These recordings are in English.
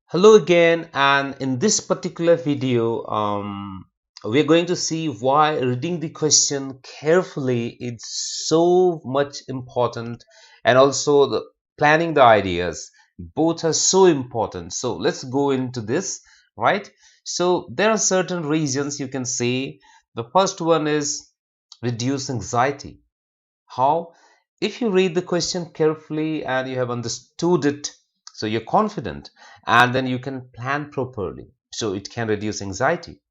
Hello again, and in this particular video, we're going to see why reading the question carefully is so much important, and also the planning the ideas. Both are so important. So let's go into this, right? So there are certain reasons you can say. The first one is reduce anxiety. How? If you read the question carefully and you have understood it, so you're confident, and then you can plan properly. So it can reduce anxiety.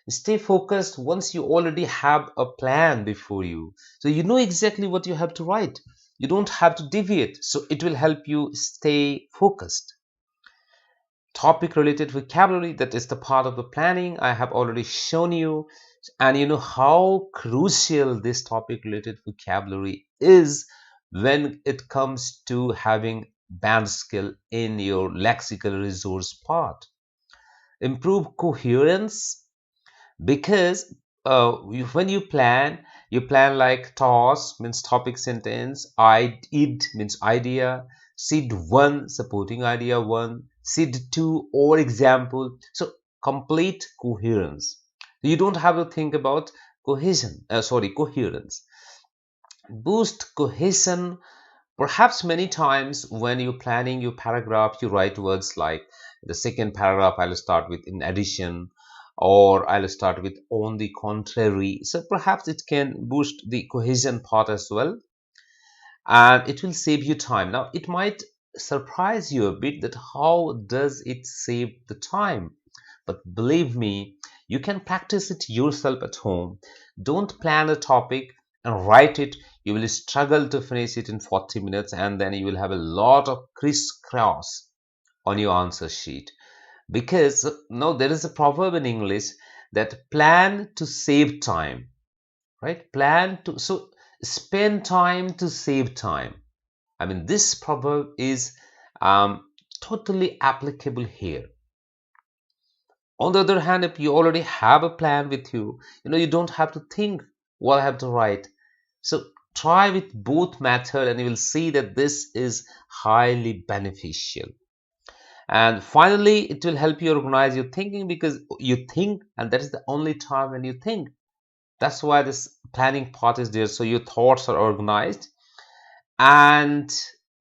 Stay focused once you already have a plan before you. So you know exactly what you have to write. You don't have to deviate. So it will help you stay focused. Topic related vocabulary, that is the part of the planning I have already shown you, and you know how crucial this topic related vocabulary is when it comes to having band skill in your lexical resource part. Improve coherence, because when you plan like TOS means topic sentence, id means idea, seed 1 supporting idea 1, seed 2 or example. So complete coherence. You don't have to think about coherence. Boost cohesion. Perhaps many times when you're planning your paragraph, you write words like the second paragraph, I'll start with in addition, or I'll start with on the contrary. So perhaps it can boost the cohesion part as well, and it will save you time. Now, it might surprise you a bit that how does it save the time? But believe me, you can practice it yourself at home. Don't plan a topic and write it. You will struggle to finish it in 40 minutes, and then you will have a lot of crisscross on your answer sheet. Because no, there is a proverb in English that plan to save time, right? So spend time to save time. I mean, this proverb is um, totally applicable here. On the other hand, if you already have a plan with you, you don't have to think what I have to write. So try with both method and you will see that this is highly beneficial. And finally, it will help you organize your thinking, because you think, and that is the only time when you think. That's why this planning part is there, so your thoughts are organized. And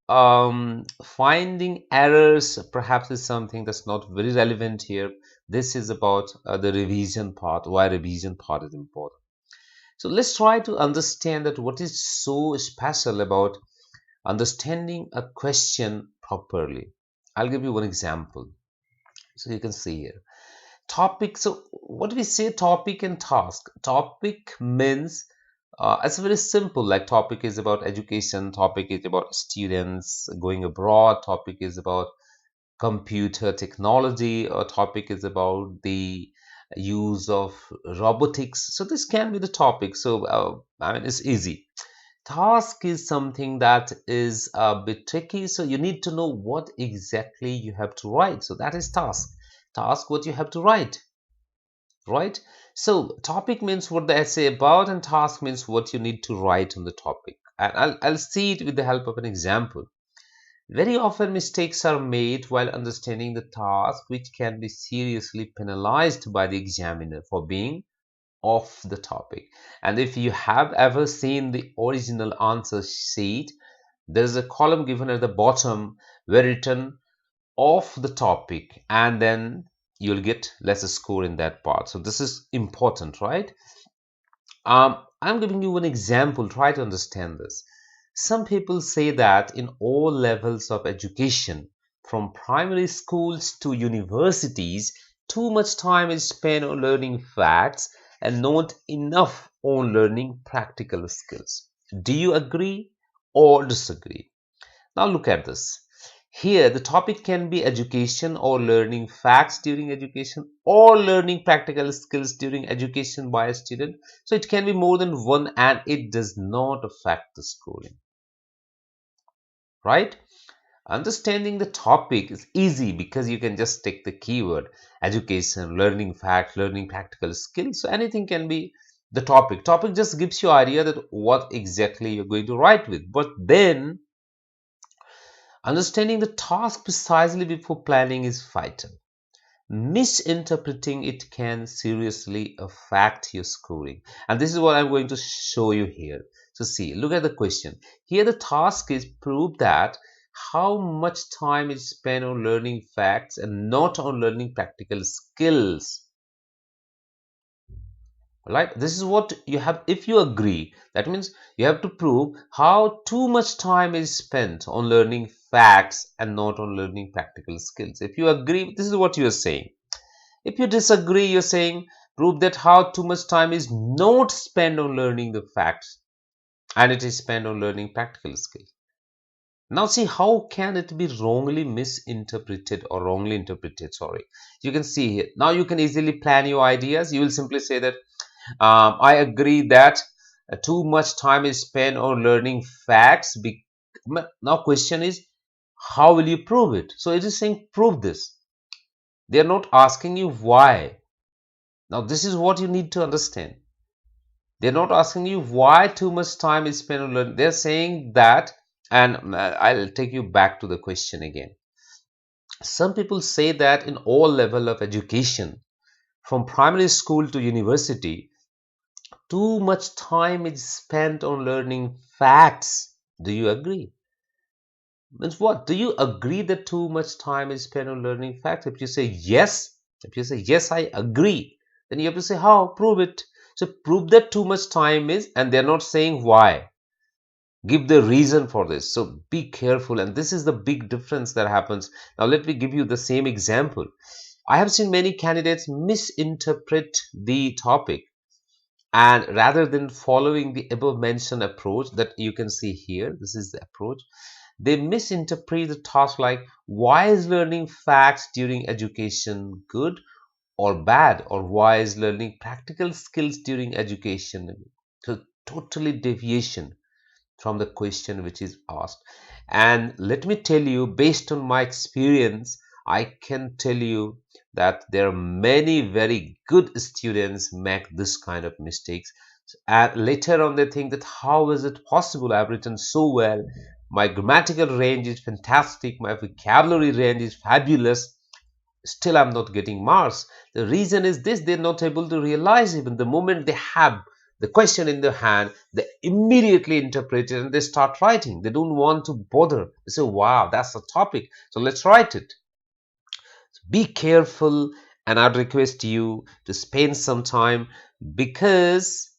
finding errors perhaps is something that's not very relevant here. This is about the revision part, why revision part is important. So let's try to understand that what is so special about understanding a question properly. I'll give you one example. So you can see here topic. So what do we say, topic and task? Topic means it's very simple. Like topic is about education, topic is about students going abroad, topic is about computer technology, or topic is about the use of robotics. So this can be the topic. So I mean, it's easy. Task is something that is a bit tricky, so you need to know what exactly you have to write. So that is task. Task, what you have to write, right? So topic means what the essay about, and task means what you need to write on the topic. And I'll see it with the help of an example. Very often mistakes are made while understanding the task, which can be seriously penalized by the examiner for being off the topic. And if you have ever seen the original answer sheet, there's a column given at the bottom where written off the topic, and then you'll get lesser score in that part. So this is important, right? I'm giving you one example. Try to understand this. Some people say that in all levels of education, from primary schools to universities, too much time is spent on learning facts and not enough on learning practical skills. Do you agree or disagree? Now look at this. Here, the topic can be education or learning facts during education, or learning practical skills during education by a student. So it can be more than one, and it does not affect the schooling, right? Understanding the topic is easy because you can just take the keyword education, learning facts, learning practical skills. So anything can be the topic. Topic just gives you idea that what exactly you're going to write with. But then Understanding the task precisely before planning is vital. Misinterpreting it can seriously affect your scoring. And this is what I'm going to show you here. So see, look at the question. Here the task is prove that how much time is spent on learning facts and not on learning practical skills. Right, this is what you have. If you agree, that means you have to prove how too much time is spent on learning facts and not on learning practical skills. If you agree, this is what you are saying. If you disagree, you're saying prove that how too much time is not spent on learning the facts and it is spent on learning practical skills. Now see, how can it be wrongly misinterpreted or wrongly interpreted? Sorry, you can see here. Now you can easily plan your ideas. You will simply say that I agree that too much time is spent on learning facts. Now question is, how will you prove it? So it is saying prove this. They are not asking you why. Now this is what you need to understand. They're not asking you why too much time is spent on learning. They're saying that, and I'll take you back to the question again. Some people say that in all level of education, from primary school to university, too much time is spent on learning facts. Do you agree? Means what? Do you agree that too much time is spent on learning facts? If you say yes, I agree, then you have to say how? Prove it. So prove that too much time is, and they're not saying why. Give the reason for this. So be careful, and this is the big difference that happens. Now let me give you the same example. I have seen many candidates misinterpret the topic, and rather than following the above mentioned approach that you can see here, this is the approach, they misinterpret the task like, why is learning facts during education good or bad, or why is learning practical skills during education? So totally deviation from the question which is asked. And let me tell you, based on my experience, I can tell you that there are many very good students make this kind of mistakes, and later on they think that how is it possible, I've written so well, my grammatical range is fantastic, my vocabulary range is fabulous, still I'm not getting marks. The reason is this: they're not able to realize, even the moment they have the question in their hand, they immediately interpret it and they start writing. They don't want to bother. They say, wow, that's the topic, so let's write it. So be careful, and I'd request you to spend some time, because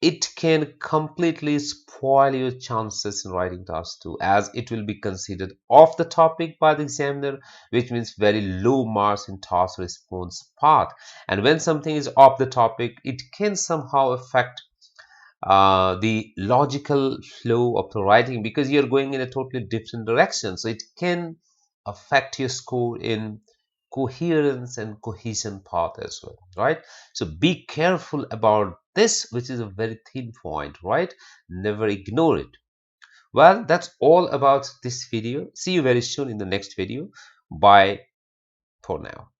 it can completely spoil your chances in writing task 2, as it will be considered off the topic by the examiner, which means very low marks in task response part. And when something is off the topic, it can somehow affect the logical flow of the writing, because you're going in a totally different direction. So it can affect your score in coherence and cohesion part as well, right? So be careful about this, which is a very thin point, right? Never ignore it. Well, that's all about this video. See you very soon in the next video. Bye for now.